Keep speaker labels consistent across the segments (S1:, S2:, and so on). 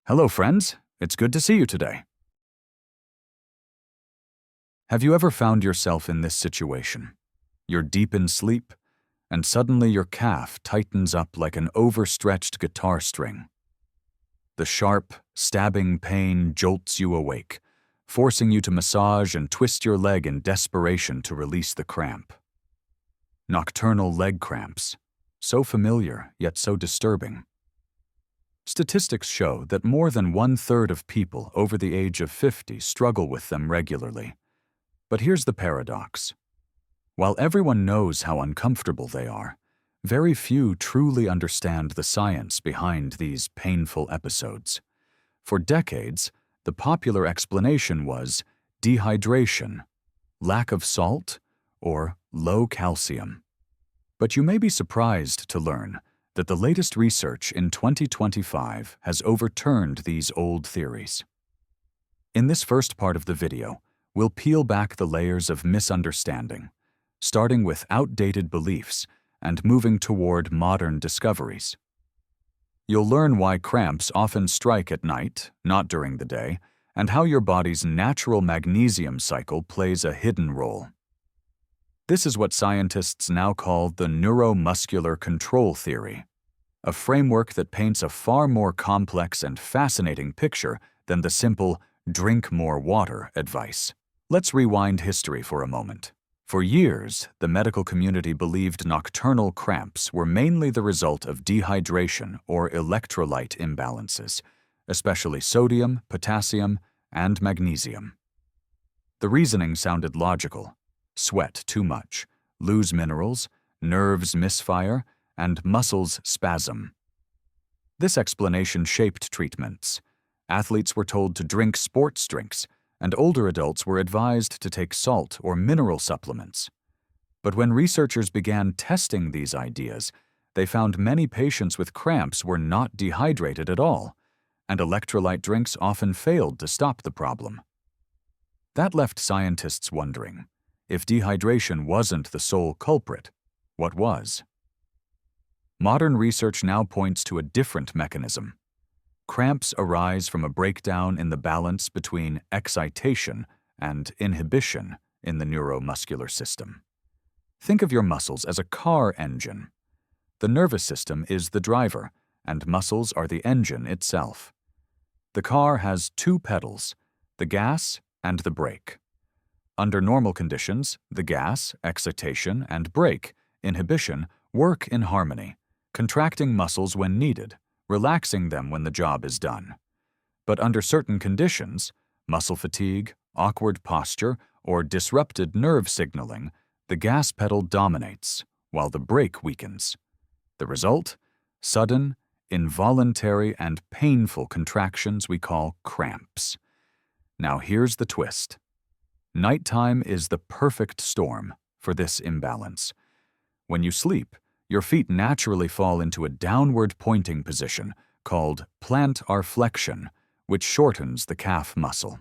S1: Hello, friends. It's good to see you today. Have you ever found yourself in this situation? You're deep in sleep, and suddenly your calf tightens up like an overstretched guitar string. The sharp, stabbing pain jolts you awake, forcing you to massage and twist your leg in desperation to release the cramp. Nocturnal leg cramps. So familiar, yet so disturbing. Statistics show that more than 1/3 of people over the age of 50 struggle with them regularly. But here's the paradox. While everyone knows how uncomfortable they are, very few truly understand the science behind these painful episodes. For decades, the popular explanation was dehydration, lack of salt, or low calcium. But you may be surprised to learn that the latest research in 2025 has overturned these old theories. In this first part of the video, we'll peel back the layers of misunderstanding, starting with outdated beliefs and moving toward modern discoveries. You'll learn why cramps often strike at night, not during the day, and how your body's natural magnesium cycle plays a hidden role. This is what scientists now call the neuromuscular control theory, a framework that paints a far more complex and fascinating picture than the simple "drink more water" advice. Let's rewind history for a moment. For years, the medical community believed nocturnal cramps were mainly the result of dehydration or electrolyte imbalances, especially sodium, potassium, and magnesium. The reasoning sounded logical. Sweat too much, lose minerals, nerves misfire, and muscles spasm. This explanation shaped treatments. Athletes were told to drink sports drinks, and older adults were advised to take salt or mineral supplements. But when researchers began testing these ideas, they found many patients with cramps were not dehydrated at all, and electrolyte drinks often failed to stop the problem. That left scientists wondering, if dehydration wasn't the sole culprit, what was? Modern research now points to a different mechanism. Cramps arise from a breakdown in the balance between excitation and inhibition in the neuromuscular system. Think of your muscles as a car engine. The nervous system is the driver, and muscles are the engine itself. The car has two pedals, the gas and the brake. Under normal conditions, the gas, excitation, and brake, inhibition, work in harmony, contracting muscles when needed, relaxing them when the job is done. But under certain conditions, muscle fatigue, awkward posture, or disrupted nerve signaling, the gas pedal dominates, while the brake weakens. The result? Sudden, involuntary, and painful contractions we call cramps. Now here's the twist. Nighttime is the perfect storm for this imbalance. When you sleep, your feet naturally fall into a downward pointing position called plantar flexion, which shortens the calf muscle.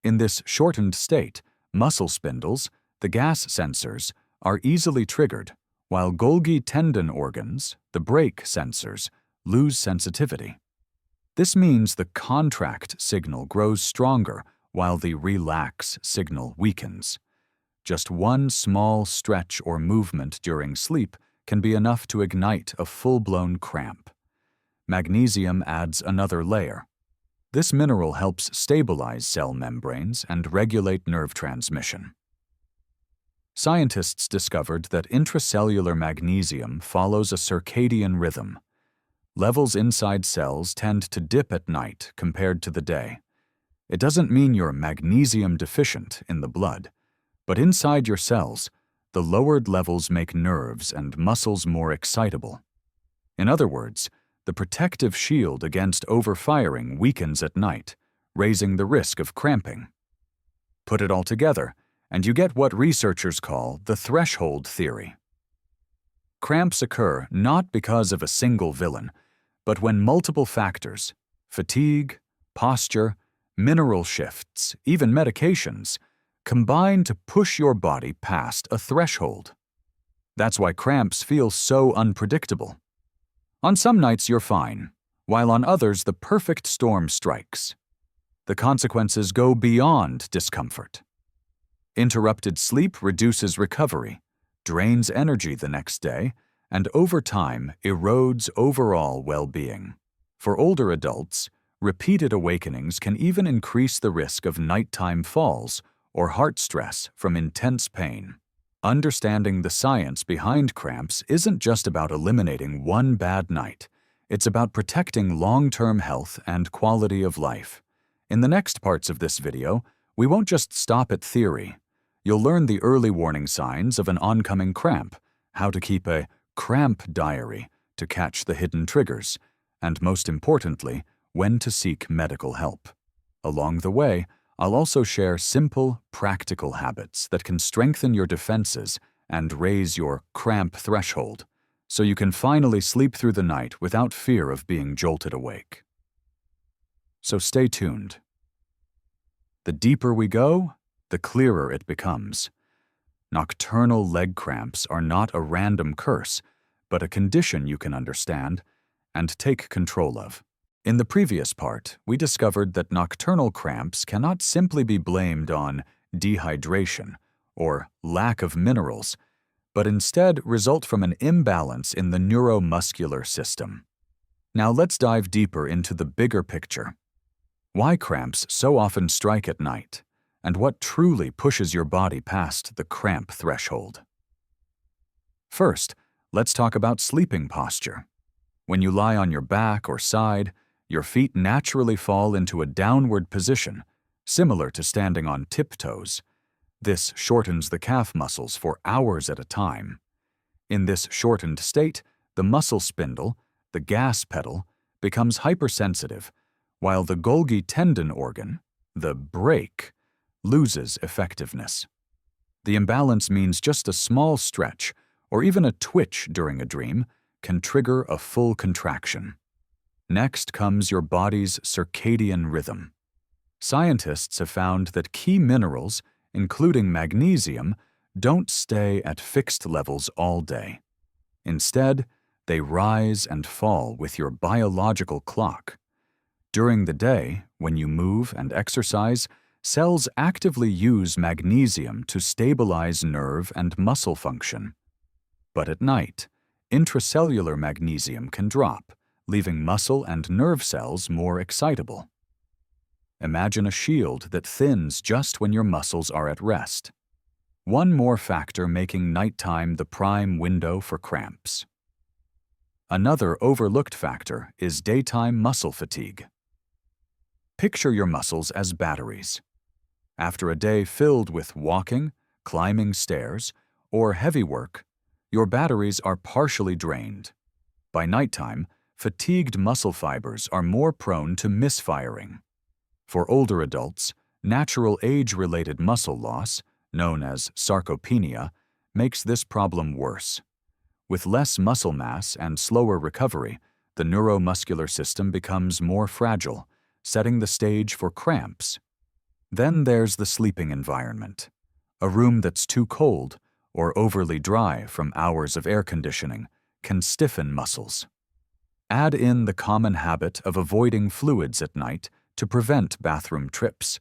S1: In this shortened state, muscle spindles, the gas sensors, are easily triggered, while Golgi tendon organs, the brake sensors, lose sensitivity. This means the contract signal grows stronger while the relax signal weakens. Just one small stretch or movement during sleep can be enough to ignite a full-blown cramp. Magnesium adds another layer. This mineral helps stabilize cell membranes and regulate nerve transmission. Scientists discovered that intracellular magnesium follows a circadian rhythm. Levels inside cells tend to dip at night compared to the day. It doesn't mean you're magnesium deficient in the blood, but inside your cells, the lowered levels make nerves and muscles more excitable. In other words, the protective shield against overfiring weakens at night, raising the risk of cramping. Put it all together, and you get what researchers call the threshold theory. Cramps occur not because of a single villain, but when multiple factors, fatigue, posture, mineral shifts, even medications, combine to push your body past a threshold. That's why cramps feel so unpredictable. On some nights you're fine, while on others the perfect storm strikes. The consequences go beyond discomfort. Interrupted sleep reduces recovery, drains energy the next day, and over time erodes overall well-being. For older adults, repeated awakenings can even increase the risk of nighttime falls or heart stress from intense pain. Understanding the science behind cramps isn't just about eliminating one bad night. It's about protecting long-term health and quality of life. In the next parts of this video, we won't just stop at theory. You'll learn the early warning signs of an oncoming cramp, how to keep a cramp diary to catch the hidden triggers, and most importantly, when to seek medical help. Along the way, I'll also share simple, practical habits that can strengthen your defenses and raise your cramp threshold, so you can finally sleep through the night without fear of being jolted awake. So stay tuned. The deeper we go, the clearer it becomes. Nocturnal leg cramps are not a random curse, but a condition you can understand and take control of. In the previous part, we discovered that nocturnal cramps cannot simply be blamed on dehydration or lack of minerals, but instead result from an imbalance in the neuromuscular system. Now let's dive deeper into the bigger picture. Why cramps so often strike at night, and what truly pushes your body past the cramp threshold. First, let's talk about sleeping posture. When you lie on your back or side, your feet naturally fall into a downward position, similar to standing on tiptoes. This shortens the calf muscles for hours at a time. In this shortened state, the muscle spindle, the gas pedal, becomes hypersensitive, while the Golgi tendon organ, the brake, loses effectiveness. The imbalance means just a small stretch, or even a twitch during a dream, can trigger a full contraction. Next comes your body's circadian rhythm. Scientists have found that key minerals, including magnesium, don't stay at fixed levels all day. Instead, they rise and fall with your biological clock. During the day, when you move and exercise, cells actively use magnesium to stabilize nerve and muscle function. But at night, intracellular magnesium can drop, leaving muscle and nerve cells more excitable. Imagine a shield that thins just when your muscles are at rest. One more factor making nighttime the prime window for cramps. Another overlooked factor is daytime muscle fatigue. Picture your muscles as batteries. After a day filled with walking, climbing stairs, or heavy work, your batteries are partially drained. By nighttime, fatigued muscle fibers are more prone to misfiring. For older adults, natural age-related muscle loss, known as sarcopenia, makes this problem worse. With less muscle mass and slower recovery, the neuromuscular system becomes more fragile, setting the stage for cramps. Then there's the sleeping environment. A room that's too cold or overly dry from hours of air conditioning can stiffen muscles. Add in the common habit of avoiding fluids at night to prevent bathroom trips,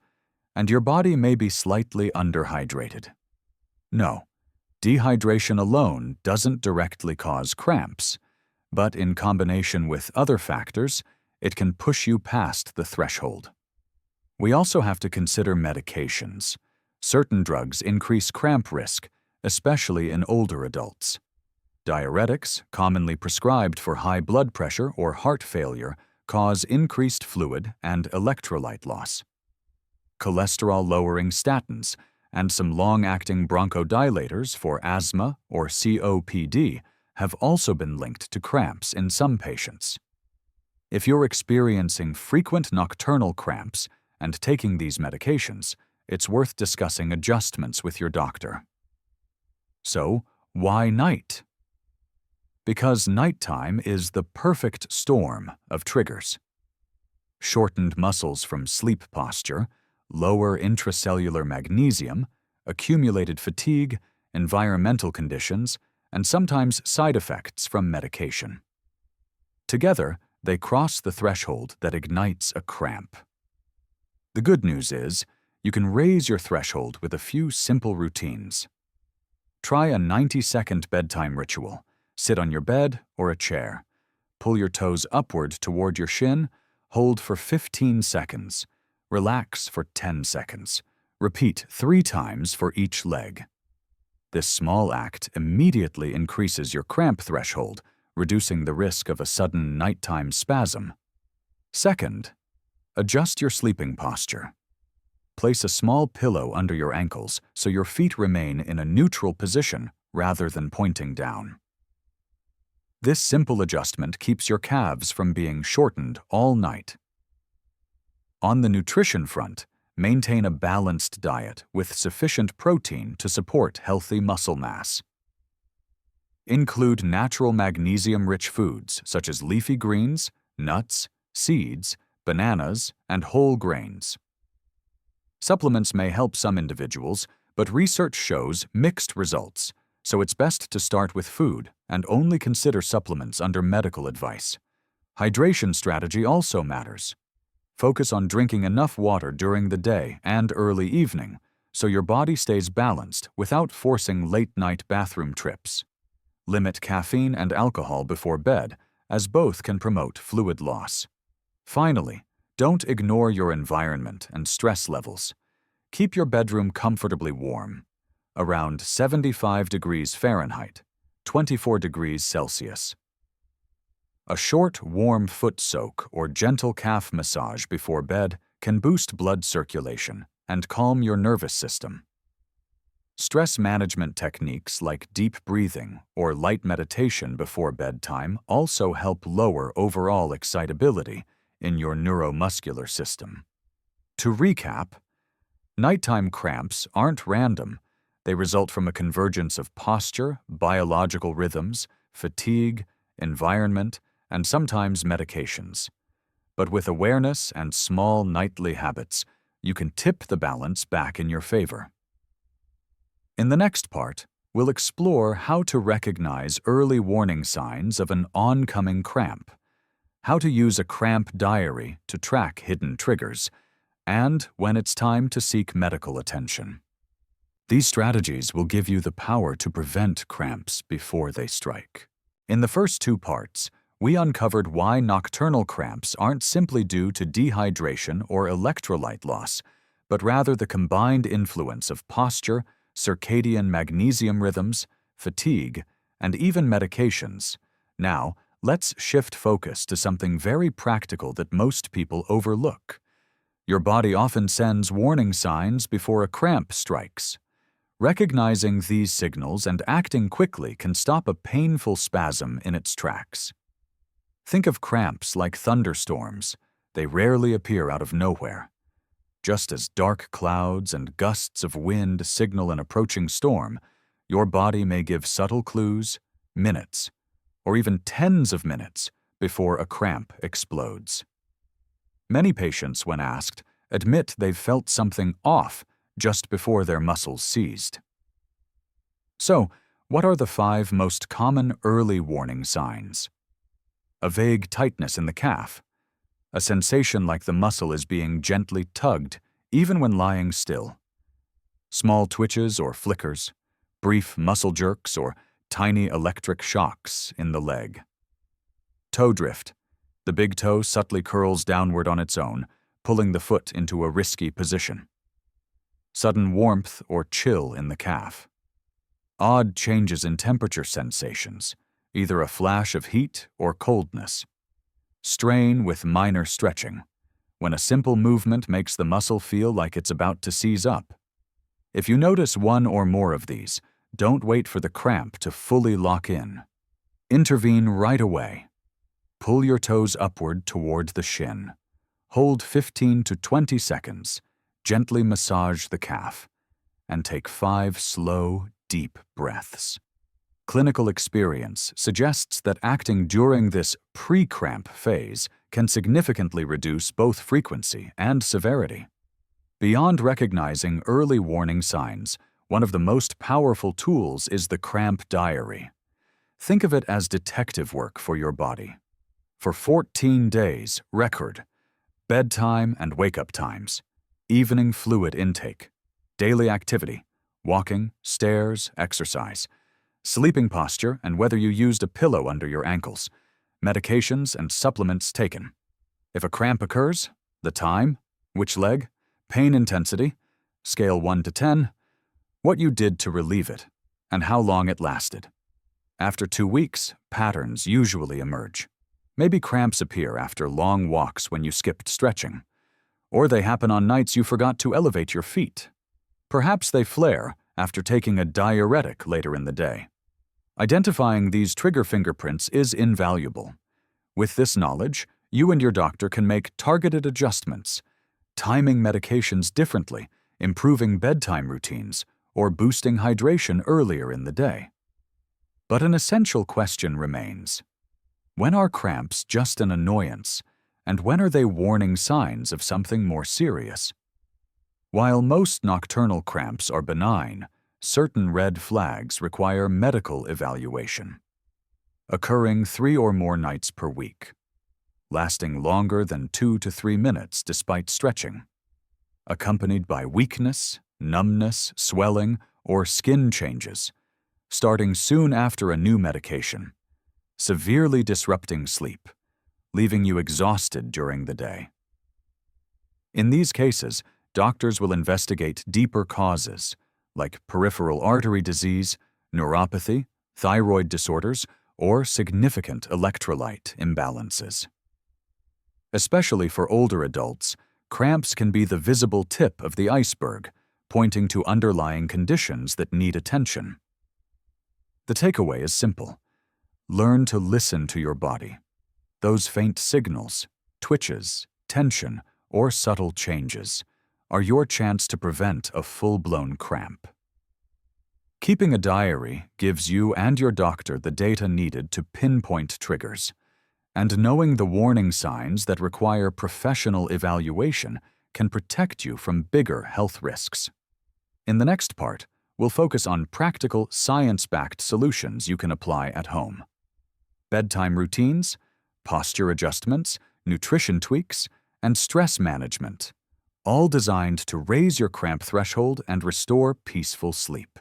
S1: and your body may be slightly underhydrated. No, dehydration alone doesn't directly cause cramps, but in combination with other factors, it can push you past the threshold. We also have to consider medications. Certain drugs increase cramp risk, especially in older adults. Diuretics, commonly prescribed for high blood pressure or heart failure, cause increased fluid and electrolyte loss. Cholesterol-lowering statins and some long-acting bronchodilators for asthma or COPD have also been linked to cramps in some patients. If you're experiencing frequent nocturnal cramps and taking these medications, it's worth discussing adjustments with your doctor. So, why night? Because nighttime is the perfect storm of triggers. Shortened muscles from sleep posture, lower intracellular magnesium, accumulated fatigue, environmental conditions, and sometimes side effects from medication. Together, they cross the threshold that ignites a cramp. The good news is, you can raise your threshold with a few simple routines. Try a 90-second bedtime ritual. Sit on your bed or a chair. Pull your toes upward toward your shin. Hold for 15 seconds. Relax for 10 seconds. Repeat 3 times for each leg. This small act immediately increases your cramp threshold, reducing the risk of a sudden nighttime spasm. Second, adjust your sleeping posture. Place a small pillow under your ankles so your feet remain in a neutral position rather than pointing down. This simple adjustment keeps your calves from being shortened all night. On the nutrition front, maintain a balanced diet with sufficient protein to support healthy muscle mass. Include natural magnesium-rich foods such as leafy greens, nuts, seeds, bananas, and whole grains. Supplements may help some individuals, but research shows mixed results, so it's best to start with food and only consider supplements under medical advice. Hydration strategy also matters. Focus on drinking enough water during the day and early evening so your body stays balanced without forcing late-night bathroom trips. Limit caffeine and alcohol before bed, as both can promote fluid loss. Finally, don't ignore your environment and stress levels. Keep your bedroom comfortably warm, around 75 degrees Fahrenheit, 24 degrees Celsius. A short, warm foot soak or gentle calf massage before bed can boost blood circulation and calm your nervous system. Stress management techniques like deep breathing or light meditation before bedtime also help lower overall excitability in your neuromuscular system. To recap, nighttime cramps aren't random. They result from a convergence of posture, biological rhythms, fatigue, environment, and sometimes medications. But with awareness and small nightly habits, you can tip the balance back in your favor. In the next part, we'll explore how to recognize early warning signs of an oncoming cramp, how to use a cramp diary to track hidden triggers, and when it's time to seek medical attention. These strategies will give you the power to prevent cramps before they strike. In the first 2 parts, we uncovered why nocturnal cramps aren't simply due to dehydration or electrolyte loss, but rather the combined influence of posture, circadian magnesium rhythms, fatigue, and even medications. Now, let's shift focus to something very practical that most people overlook. Your body often sends warning signs before a cramp strikes. Recognizing these signals and acting quickly can stop a painful spasm in its tracks. Think of cramps like thunderstorms. They rarely appear out of nowhere. Just as dark clouds and gusts of wind signal an approaching storm, your body may give subtle clues, minutes, or even tens of minutes before a cramp explodes. Many patients, when asked, admit they've felt something off just before their muscles seized. So, what are the 5 most common early warning signs? A vague tightness in the calf, a sensation like the muscle is being gently tugged even when lying still, small twitches or flickers, brief muscle jerks or tiny electric shocks in the leg. Toe drift. The big toe subtly curls downward on its own, pulling the foot into a risky position. Sudden warmth or chill in the calf. Odd changes in temperature sensations, either a flash of heat or coldness. Strain with minor stretching, when a simple movement makes the muscle feel like it's about to seize up. If you notice one or more of these, don't wait for the cramp to fully lock in. Intervene right away. Pull your toes upward toward the shin. Hold 15 to 20 seconds. Gently massage the calf. And take 5 slow, deep breaths. Clinical experience suggests that acting during this pre-cramp phase can significantly reduce both frequency and severity. Beyond recognizing early warning signs, one of the most powerful tools is the cramp diary. Think of it as detective work for your body. For 14 days, record bedtime and wake-up times, evening fluid intake, daily activity, walking, stairs, exercise, sleeping posture and whether you used a pillow under your ankles, medications and supplements taken. If a cramp occurs, the time, which leg, pain intensity, scale 1 to 10, what you did to relieve it, and how long it lasted. After 2 weeks, patterns usually emerge. Maybe cramps appear after long walks when you skipped stretching, or they happen on nights you forgot to elevate your feet. Perhaps they flare after taking a diuretic later in the day. Identifying these trigger fingerprints is invaluable. With this knowledge, you and your doctor can make targeted adjustments, timing medications differently, improving bedtime routines, or boosting hydration earlier in the day. But an essential question remains. When are cramps just an annoyance, and when are they warning signs of something more serious? While most nocturnal cramps are benign, certain red flags require medical evaluation. Occurring 3 or more nights per week. Lasting longer than 2 to 3 minutes despite stretching. Accompanied by weakness, numbness, swelling, or skin changes. Starting soon after a new medication. Severely disrupting sleep, leaving you exhausted during the day. In these cases, doctors will investigate deeper causes, like peripheral artery disease, neuropathy, thyroid disorders, or significant electrolyte imbalances. Especially for older adults, cramps can be the visible tip of the iceberg, pointing to underlying conditions that need attention. The takeaway is simple. Learn to listen to your body. Those faint signals, twitches, tension, or subtle changes are your chance to prevent a full-blown cramp. Keeping a diary gives you and your doctor the data needed to pinpoint triggers, and knowing the warning signs that require professional evaluation can protect you from bigger health risks. In the next part, we'll focus on practical, science-backed solutions you can apply at home. Bedtime routines, posture adjustments, nutrition tweaks, and stress management, all designed to raise your cramp threshold and restore peaceful sleep.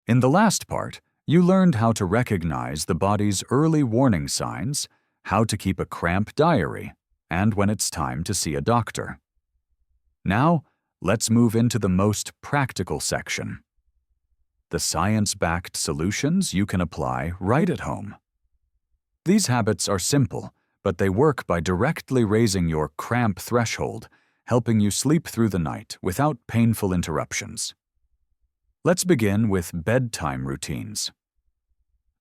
S1: In the last part, you learned how to recognize the body's early warning signs, how to keep a cramp diary, and when it's time to see a doctor. Now, let's move into the most practical section. The science-backed solutions you can apply right at home. These habits are simple, but they work by directly raising your cramp threshold, helping you sleep through the night without painful interruptions. Let's begin with bedtime routines.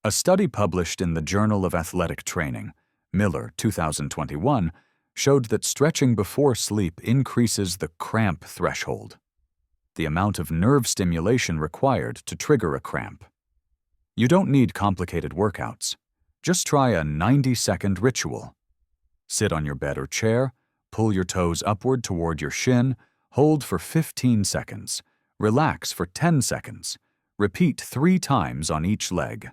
S1: A study published in the Journal of Athletic Training, Miller, 2021, showed that stretching before sleep increases the cramp threshold, the amount of nerve stimulation required to trigger a cramp. You don't need complicated workouts. Just try a 90-second ritual. Sit on your bed or chair, pull your toes upward toward your shin, hold for 15 seconds, relax for 10 seconds, repeat 3 times on each leg.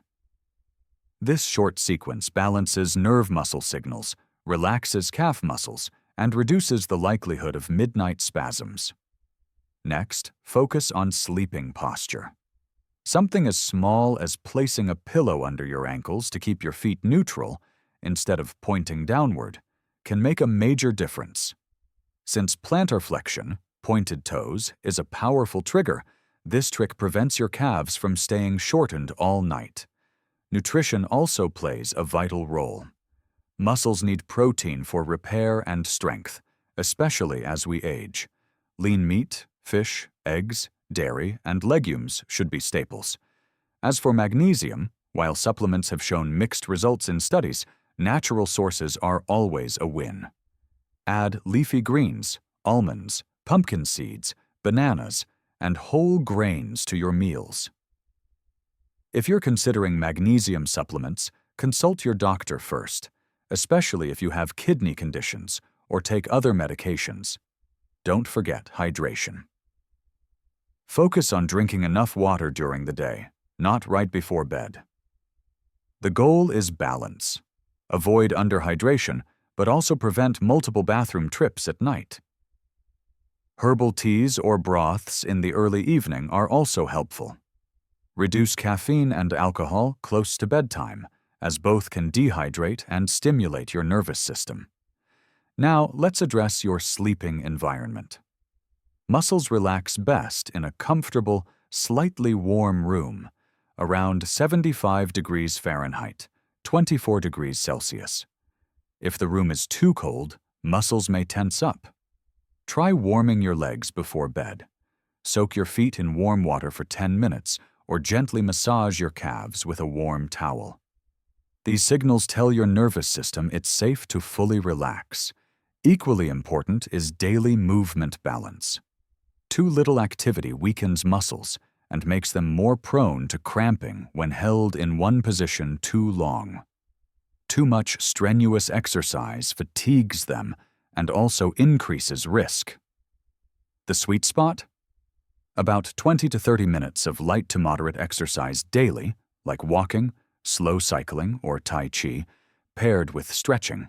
S1: This short sequence balances nerve muscle signals, relaxes calf muscles, and reduces the likelihood of midnight spasms. Next, focus on sleeping posture. Something as small as placing a pillow under your ankles to keep your feet neutral, instead of pointing downward, can make a major difference. Since plantar flexion, pointed toes, is a powerful trigger, this trick prevents your calves from staying shortened all night. Nutrition also plays a vital role. Muscles need protein for repair and strength, especially as we age. Lean meat, fish, eggs, dairy, and legumes should be staples. As for magnesium, while supplements have shown mixed results in studies, natural sources are always a win. Add leafy greens, almonds, pumpkin seeds, bananas, and whole grains to your meals. If you're considering magnesium supplements, consult your doctor first, especially if you have kidney conditions or take other medications. Don't forget hydration. Focus on drinking enough water during the day, not right before bed. The goal is balance. avoid underhydration, but also prevent multiple bathroom trips at night. Herbal teas or broths in the early evening are also helpful. Reduce caffeine and alcohol close to bedtime, as both can dehydrate and stimulate your nervous system. Now, let's address your sleeping environment. Muscles relax best in a comfortable, slightly warm room, around 75 degrees Fahrenheit, 24 degrees Celsius. If the room is too cold, muscles may tense up. Try warming your legs before bed. Soak your feet in warm water for 10 minutes or gently massage your calves with a warm towel. These signals tell your nervous system it's safe to fully relax. Equally important is daily movement balance. Too little activity weakens muscles and makes them more prone to cramping when held in one position too long. Too much strenuous exercise fatigues them and also increases risk. The sweet spot? About 20 to 30 minutes of light to moderate exercise daily, like walking, slow cycling, or Tai Chi, paired with stretching.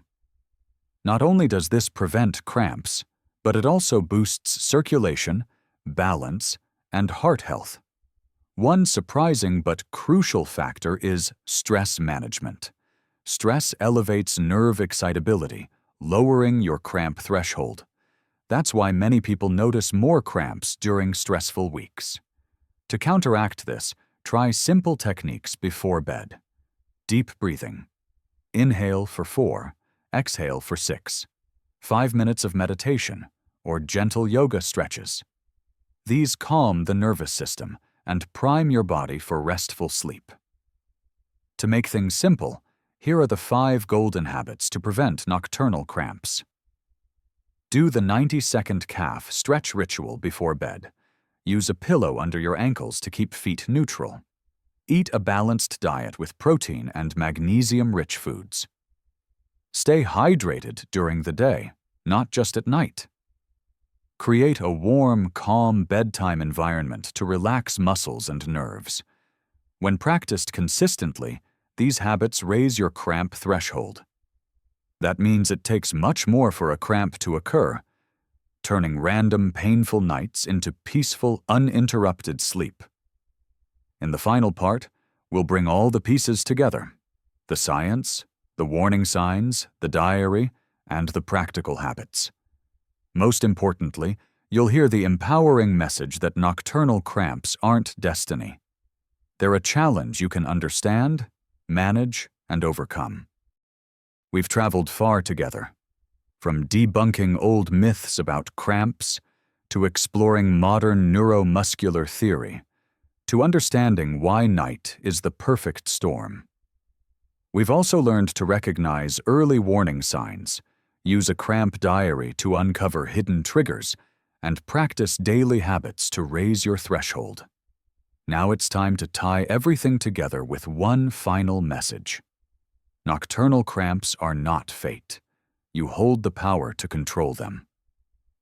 S1: Not only does this prevent cramps, but it also boosts circulation, balance, and heart health. One surprising but crucial factor is stress management. Stress elevates nerve excitability, lowering your cramp threshold. That's why many people notice more cramps during stressful weeks. To counteract this, try simple techniques before bed. Deep breathing. Inhale for 4, exhale for 6. 5 minutes of meditation or gentle yoga stretches. These calm the nervous system and prime your body for restful sleep. To make things simple, here are the 5 golden habits to prevent nocturnal cramps. Do the 90-second calf stretch ritual before bed. Use a pillow under your ankles to keep feet neutral. Eat a balanced diet with protein and magnesium-rich foods. Stay hydrated during the day, not just at night. Create a warm, calm bedtime environment to relax muscles and nerves. When practiced consistently, these habits raise your cramp threshold. That means it takes much more for a cramp to occur, turning random painful nights into peaceful, uninterrupted sleep. In the final part, we'll bring all the pieces together: the science, the warning signs, the diary, and the practical habits. Most importantly, you'll hear the empowering message that nocturnal cramps aren't destiny. They're a challenge you can understand, manage, and overcome. We've traveled far together, from debunking old myths about cramps to exploring modern neuromuscular theory, to understanding why night is the perfect storm. We've also learned to recognize early warning signs, use a cramp diary to uncover hidden triggers, and practice daily habits to raise your threshold. Now it's time to tie everything together with one final message. Nocturnal cramps are not fate. You hold the power to control them.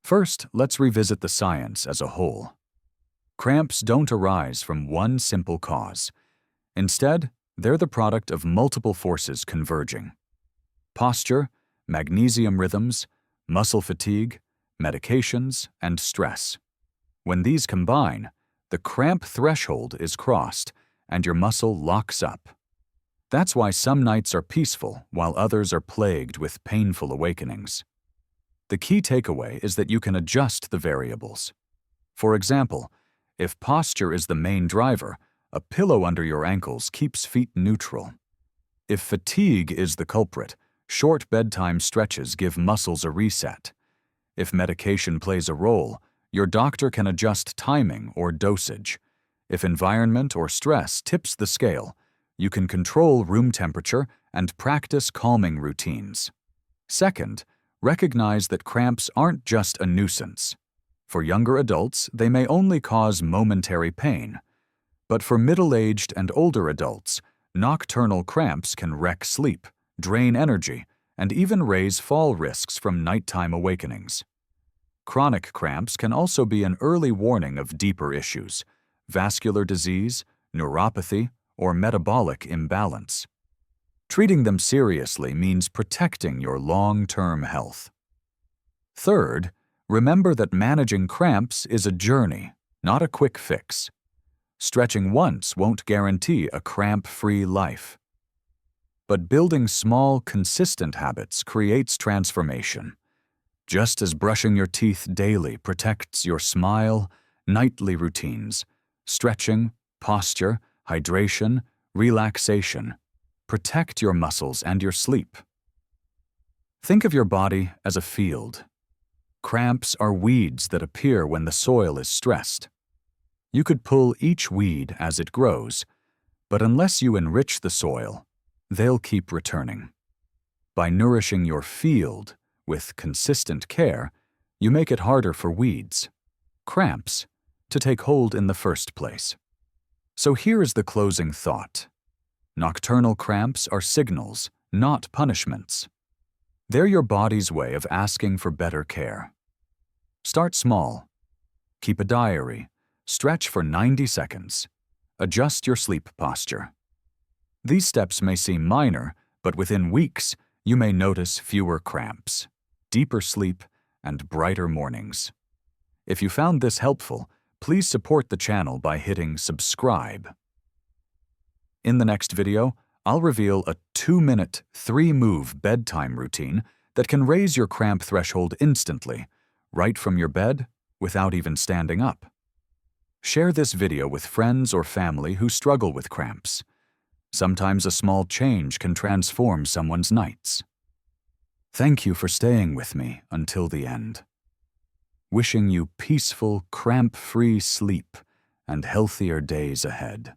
S1: First, let's revisit the science as a whole. Cramps don't arise from one simple cause. Instead, they're the product of multiple forces converging: posture, magnesium rhythms, muscle fatigue, medications, and stress. When these combine, the cramp threshold is crossed and your muscle locks up. That's why some nights are peaceful while others are plagued with painful awakenings. The key takeaway is that you can adjust the variables. For example, if posture is the main driver, a pillow under your ankles keeps feet neutral. If fatigue is the culprit, short bedtime stretches give muscles a reset. If medication plays a role, your doctor can adjust timing or dosage. If environment or stress tips the scale, you can control room temperature and practice calming routines. Second, recognize that cramps aren't just a nuisance. For younger adults, they may only cause momentary pain. But for middle-aged and older adults, nocturnal cramps can wreck sleep, drain energy, and even raise fall risks from nighttime awakenings. Chronic cramps can also be an early warning of deeper issues: vascular disease, neuropathy, or metabolic imbalance. Treating them seriously means protecting your long-term health. Third, remember that managing cramps is a journey, not a quick fix. Stretching once won't guarantee a cramp-free life. But building small, consistent habits creates transformation. Just as brushing your teeth daily protects your smile, nightly routines, stretching, posture, hydration, relaxation, protect your muscles and your sleep. Think of your body as a field. Cramps are weeds that appear when the soil is stressed. You could pull each weed as it grows, but unless you enrich the soil, they'll keep returning. By nourishing your field with consistent care, you make it harder for weeds, cramps, to take hold in the first place. So here is the closing thought. Nocturnal cramps are signals, not punishments. They're your body's way of asking for better care. Start small. Keep a diary. Stretch for 90 seconds. Adjust your sleep posture. These steps may seem minor, but within weeks, you may notice fewer cramps, deeper sleep, and brighter mornings. If you found this helpful, please support the channel by hitting subscribe. In the next video, I'll reveal a 2-minute, 3-move bedtime routine that can raise your cramp threshold instantly, right from your bed, without even standing up. Share this video with friends or family who struggle with cramps. Sometimes a small change can transform someone's nights. Thank you for staying with me until the end. Wishing you peaceful, cramp-free sleep and healthier days ahead.